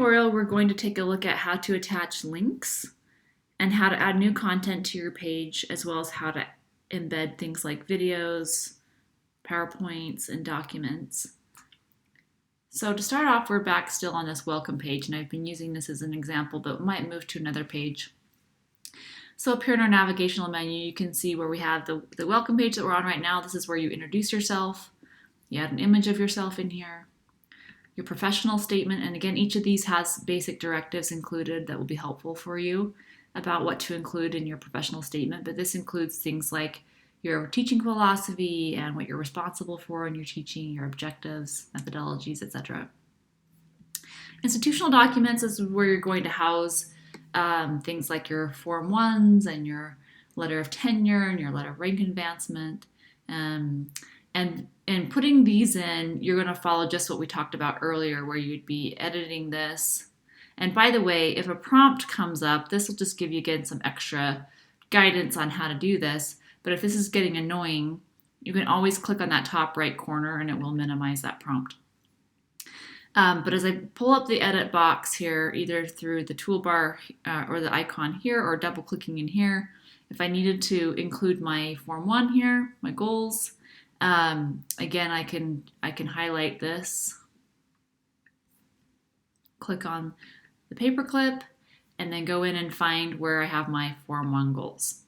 Tutorial, we're going to take a look at how to attach links and how to add new content to your page, as well as how to embed things like videos, PowerPoints, and documents. So to start off, we're back still on this welcome page, and I've been using this as an example, but we might move to another page. So up here in our navigational menu, you can see where we have the welcome page that we're on right now. This is where you introduce yourself. You add an image of yourself in here. Your professional statement, and again, each of these has basic directives included that will be helpful for you about what to include in your professional statement, but this includes things like your teaching philosophy and what you're responsible for in your teaching, your objectives, methodologies, etc. Institutional documents is where you're going to house things like your Form 1s and your letter of tenure and your letter of rank advancement. And putting these in, you're going to follow just what we talked about earlier, where you'd be editing this. And by the way, if a prompt comes up, this will just give you, again, some extra guidance on how to do this. But if this is getting annoying, you can always click on that top right corner and it will minimize that prompt. But as I pull up the edit box here, either through the toolbar or the icon here, or double clicking in here, if I needed to include my Form 1 here, my goals, again, I can highlight this, click on the paperclip, and then go in and find where I have my Form 1 goals.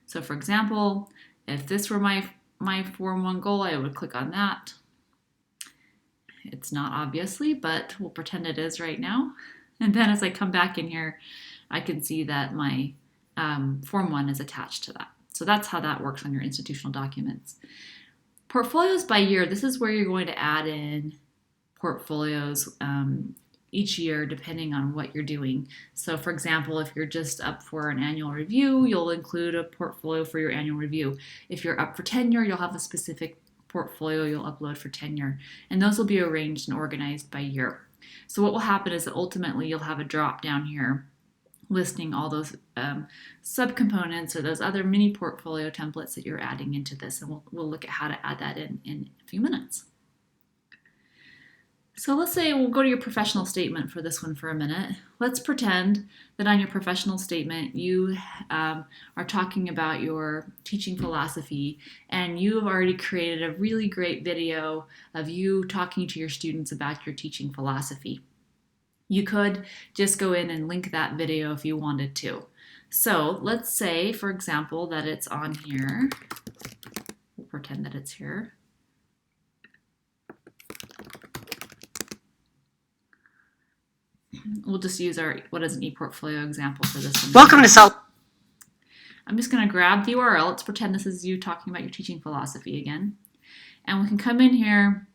So for example, if this were my Form 1 goal, I would click on that. It's not, obviously, but we'll pretend it is right now. And then as I come back in here, I can see that my Form 1 is attached to that. So that's how that works on your institutional documents. Portfolios by year, this is where you're going to add in portfolios each year depending on what you're doing. So for example, if you're just up for an annual review, you'll include a portfolio for your annual review. If you're up for tenure, you'll have a specific portfolio you'll upload for tenure. And those will be arranged and organized by year. So what will happen is that ultimately you'll have a drop down here listing all those subcomponents or those other mini portfolio templates that you're adding into this. And we'll look at how to add that in a few minutes. So let's say we'll go to your professional statement for this one for a minute. Let's pretend that on your professional statement you are talking about your teaching philosophy, and you have already created a really great video of you talking to your students about your teaching philosophy. You could just go in and link that video if you wanted to. So let's say, for example, that it's on here. We'll pretend that it's here. We'll just use our what is an ePortfolio example for this one. Welcome to Salt. I'm just going to grab the URL. Let's pretend this is you talking about your teaching philosophy again. And we can come in here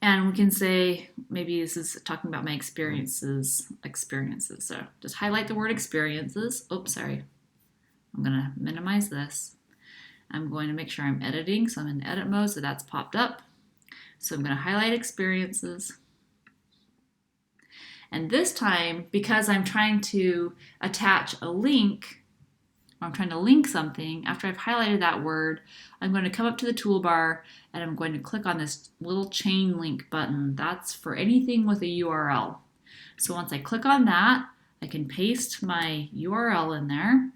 and we can say, maybe this is talking about my experiences. So just highlight the word experiences. Oops, sorry. I'm going to minimize this. I'm going to make sure I'm editing. So I'm in edit mode, so that's popped up. So I'm going to highlight experiences. And this time, because I'm trying to attach a link, or I'm trying to link something, after I've highlighted that word, I'm going to come up to the toolbar and I'm going to click on this little chain link button. That's for anything with a URL. So once I click on that, I can paste my URL in there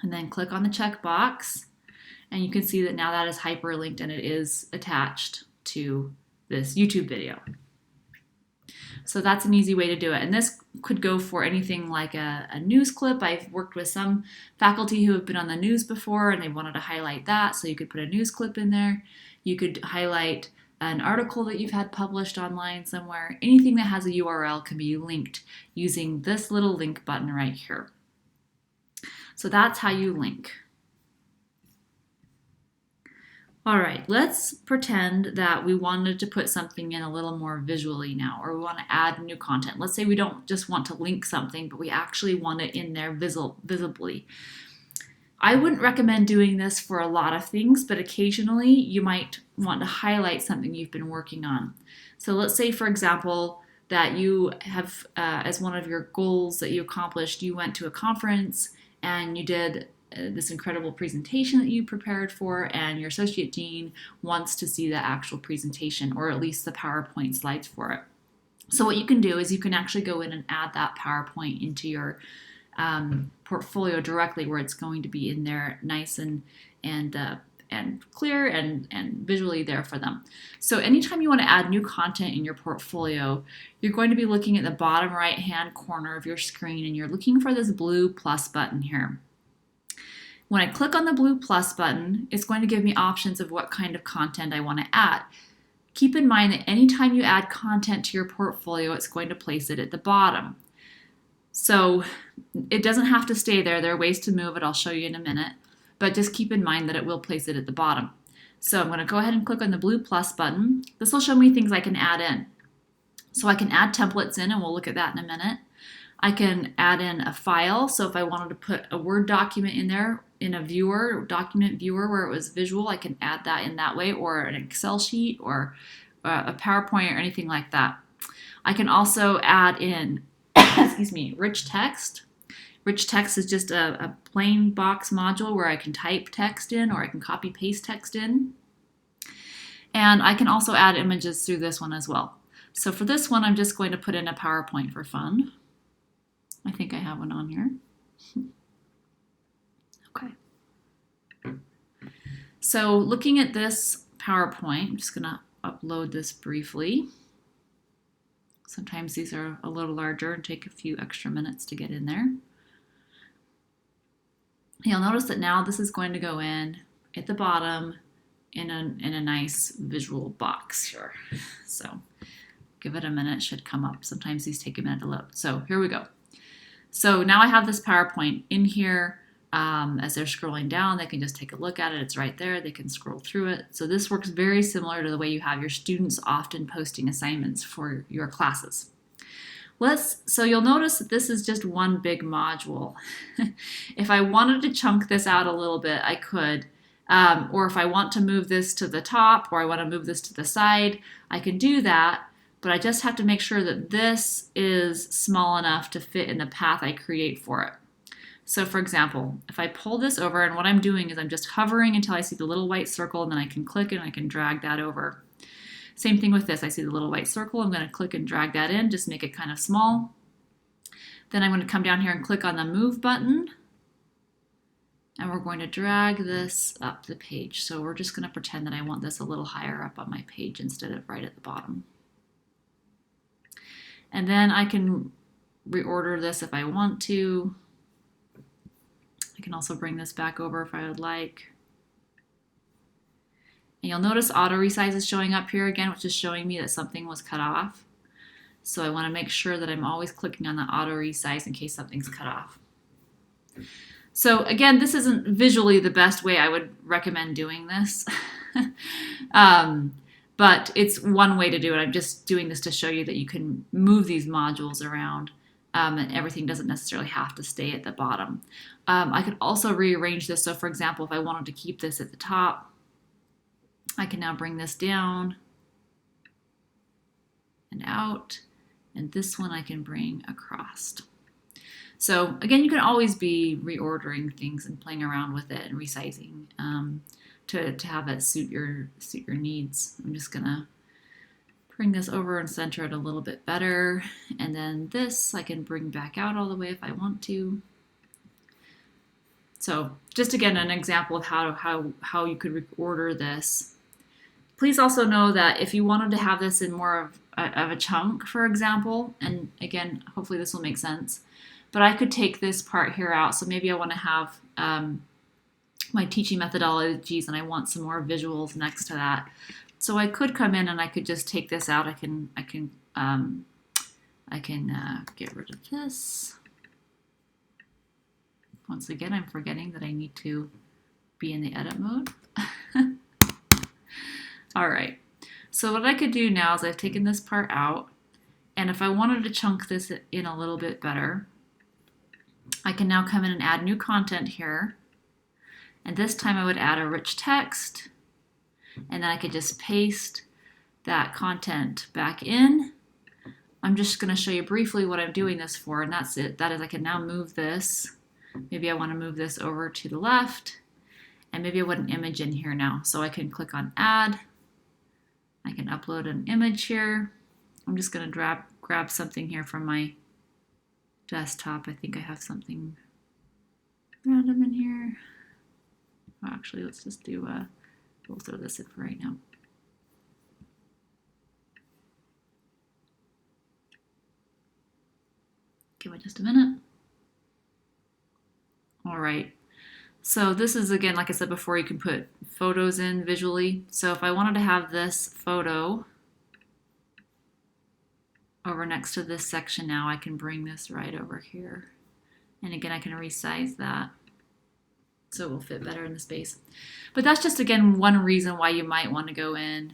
and then click on the checkbox. And you can see that now that is hyperlinked and it is attached to this YouTube video. So that's an easy way to do it. And this could go for anything like a news clip. I've worked with some faculty who have been on the news before and they wanted to highlight that. So you could put a news clip in there. You could highlight an article that you've had published online somewhere. Anything that has a URL can be linked using this little link button right here. So that's how you link. All right, let's pretend that we wanted to put something in a little more visually now, or we want to add new content. Let's say we don't just want to link something, but we actually want it in there visibly. I wouldn't recommend doing this for a lot of things, but occasionally you might want to highlight something you've been working on. So let's say, for example, that you have, as one of your goals that you accomplished, you went to a conference and you did this incredible presentation that you prepared for, and your associate dean wants to see the actual presentation, or at least the PowerPoint slides for it. So what you can do is you can actually go in and add that PowerPoint into your portfolio directly, where it's going to be in there nice and clear and visually there for them. So anytime you want to add new content in your portfolio, you're going to be looking at the bottom right hand corner of your screen, and you're looking for this blue plus button here. When I click on the blue plus button, it's going to give me options of what kind of content I want to add. Keep in mind that anytime you add content to your portfolio, it's going to place it at the bottom. So it doesn't have to stay there. There are ways to move it. I'll show you in a minute. But just keep in mind that it will place it at the bottom. So I'm going to go ahead and click on the blue plus button. This will show me things I can add in. So I can add templates in, and we'll look at that in a minute. I can add in a file. So if I wanted to put a Word document in there, in a viewer, document viewer where it was visual, I can add that in that way, or an Excel sheet, or a PowerPoint, or anything like that. I can also add in, excuse me, rich text. Rich text is just a plain box module where I can type text in, or I can copy paste text in. And I can also add images through this one as well. So for this one, I'm just going to put in a PowerPoint for fun. I think I have one on here. Okay. So looking at this PowerPoint, I'm just going to upload this briefly. Sometimes these are a little larger and take a few extra minutes to get in there. You'll notice that now this is going to go in at the bottom in a nice visual box here. So give it a minute, it should come up. Sometimes these take a minute to load. So here we go. So now I have this PowerPoint in here. As they're scrolling down, they can just take a look at it. It's right there. They can scroll through it. So this works very similar to the way you have your students often posting assignments for your classes. So you'll notice that this is just one big module. If I wanted to chunk this out a little bit, I could. Or if I want to move this to the top, or I want to move this to the side, I can do that. But I just have to make sure that this is small enough to fit in the path I create for it. So for example, if I pull this over, and what I'm doing is I'm just hovering until I see the little white circle, and then I can click and I can drag that over. Same thing with this. I see the little white circle. I'm going to click and drag that in, just make it kind of small. Then I'm going to come down here and click on the move button. And we're going to drag this up the page. So we're just going to pretend that I want this a little higher up on my page instead of right at the bottom. And then I can reorder this if I want to. I can also bring this back over if I would like. And you'll notice auto resize is showing up here again, which is showing me that something was cut off. So I want to make sure that I'm always clicking on the auto resize in case something's cut off. So again, this isn't visually the best way I would recommend doing this. But it's one way to do it. I'm just doing this to show you that you can move these modules around, and everything doesn't necessarily have to stay at the bottom. I could also rearrange this. So for example, if I wanted to keep this at the top, I can now bring this down and out, and this one I can bring across. So again, you can always be reordering things and playing around with it and resizing to have it suit your needs. I'm just gonna bring this over and center it a little bit better, and then this I can bring back out all the way if I want to. So just again, an example of how you could reorder this. Please also know that if you wanted to have this in more of a chunk, for example, and again, hopefully this will make sense, but I could take this part here out. So maybe I want to have my teaching methodologies and I want some more visuals next to that. So I could come in and I could just take this out. I can get rid of this. Once again, I'm forgetting that I need to be in the edit mode. All right, so what I could do now is I've taken this part out, and if I wanted to chunk this in a little bit better, I can now come in and add new content here, and this time I would add a rich text, and then I could just paste that content back in. I'm just going to show you briefly what I'm doing this for, and that's it. That is, I can now move this. Maybe I want to move this over to the left, and maybe I want an image in here now. So I can click on add. I can upload an image here. I'm just going to grab grab something here from my desktop. I think I have something random in here. Well, actually, let's just do, we'll throw this in for right now. Give it just a minute. All right. So this is, again, like I said before, you can put photos in visually. So if I wanted to have this photo over next to this section now, I can bring this right over here. And again, I can resize that so it will fit better in the space. But that's just, again, one reason why you might want to go in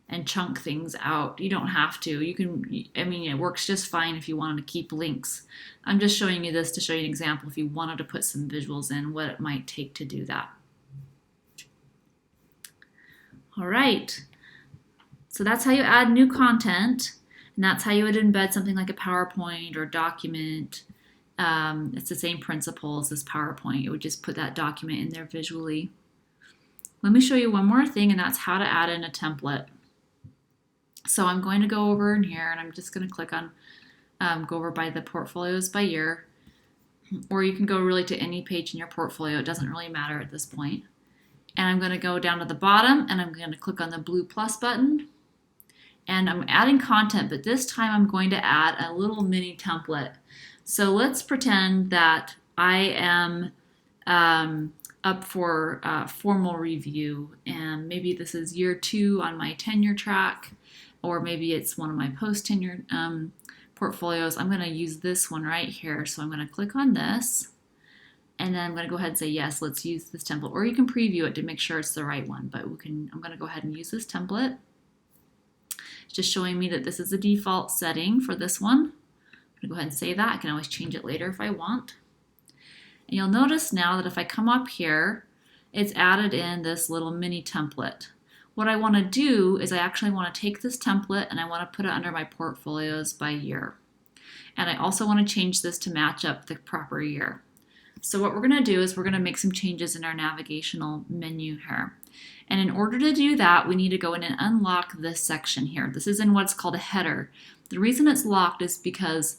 and chunk things out. You don't have to. You can, I mean, it works just fine if you wanted to keep links. I'm just showing you this to show you an example if you wanted to put some visuals in, what it might take to do that. All right. So that's how you add new content, and that's how you would embed something like a PowerPoint or document. It's the same principle as this PowerPoint. You would just put that document in there visually. Let me show you one more thing, and that's how to add in a template. So I'm going to go over in here, and I'm just going to click on, go over by the portfolios by year, or you can go really to any page in your portfolio. It doesn't really matter at this point. And I'm going to go down to the bottom, and I'm going to click on the blue plus button. And I'm adding content, but this time I'm going to add a little mini template. So let's pretend that I am up for formal review, and maybe this is year 2 on my tenure track, or maybe it's one of my post-tenure portfolios. I'm going to use this one right here. So I'm going to click on this, and then I'm going to go ahead and say, yes, let's use this template. Or you can preview it to make sure it's the right one, but I'm going to go ahead and use this template. It's just showing me that this is the default setting for this one. I'm going to go ahead and save that. I can always change it later if I want. And you'll notice now that if I come up here, it's added in this little mini template. What I want to do is I actually want to take this template and I want to put it under my portfolios by year. And I also want to change this to match up the proper year. So what we're going to do is we're going to make some changes in our navigational menu here. And in order to do that, we need to go in and unlock this section here. This is in what's called a header. The reason it's locked is because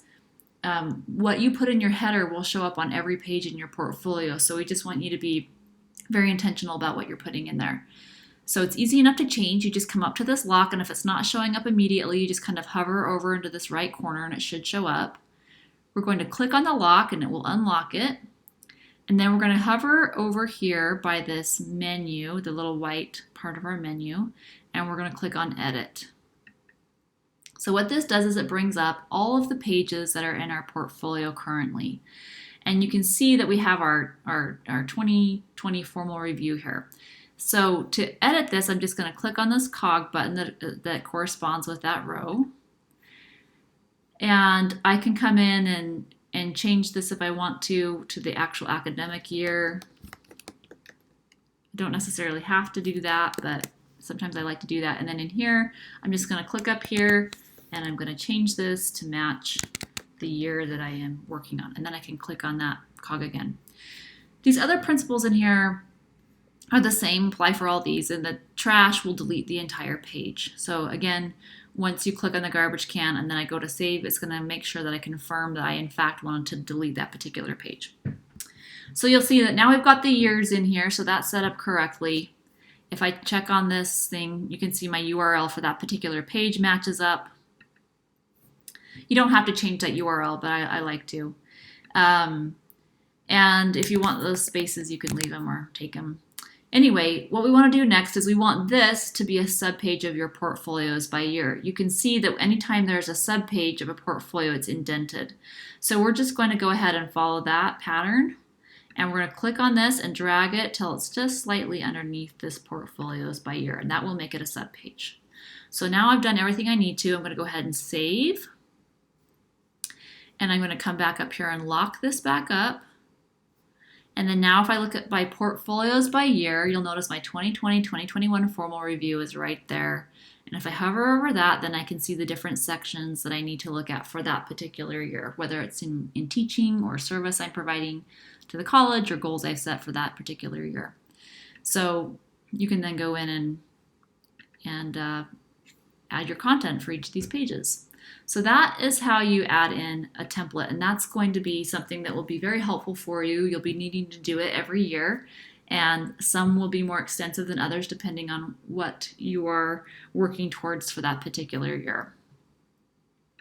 what you put in your header will show up on every page in your portfolio. So we just want you to be very intentional about what you're putting in there. So it's easy enough to change. You just come up to this lock, and if it's not showing up immediately, you just kind of hover over into this right corner and it should show up. We're going to click on the lock and it will unlock it. And then we're going to hover over here by this menu, the little white part of our menu, and we're going to click on Edit. So what this does is it brings up all of the pages that are in our portfolio currently. And you can see that we have our 2020 formal review here. So to edit this, I'm just going to click on this cog button that corresponds with that row. And I can come in and change this if I want to the actual academic year. I don't necessarily have to do that, but sometimes I like to do that. And then in here, I'm just going to click up here, and I'm going to change this to match the year that I am working on. And then I can click on that cog again. These other principles in here are the same, apply for all these, and the trash will delete the entire page. So again, once you click on the garbage can and then I go to save, it's going to make sure that I confirm that I in fact wanted to delete that particular page. So you'll see that now we've got the years in here, so that's set up correctly. If I check on this thing, you can see my URL for that particular page matches up. You don't have to change that URL, but I like to. And if you want those spaces, you can leave them or take them. Anyway, what we want to do next is we want this to be a subpage of your portfolios by year. You can see that anytime there's a subpage of a portfolio, it's indented. So we're just going to go ahead and follow that pattern. And we're going to click on this and drag it till it's just slightly underneath this portfolios by year. And that will make it a subpage. So now I've done everything I need to. I'm going to go ahead and save. And I'm going to come back up here and lock this back up. And then now if I look at my portfolios by year, you'll notice my 2020-2021 formal review is right there. And if I hover over that, then I can see the different sections that I need to look at for that particular year, whether it's in teaching or service I'm providing to the college or goals I've set for that particular year. So you can then go in and add your content for each of these pages. So that is how you add in a template, and that's going to be something that will be very helpful for you. You'll be needing to do it every year, and some will be more extensive than others depending on what you are working towards for that particular year.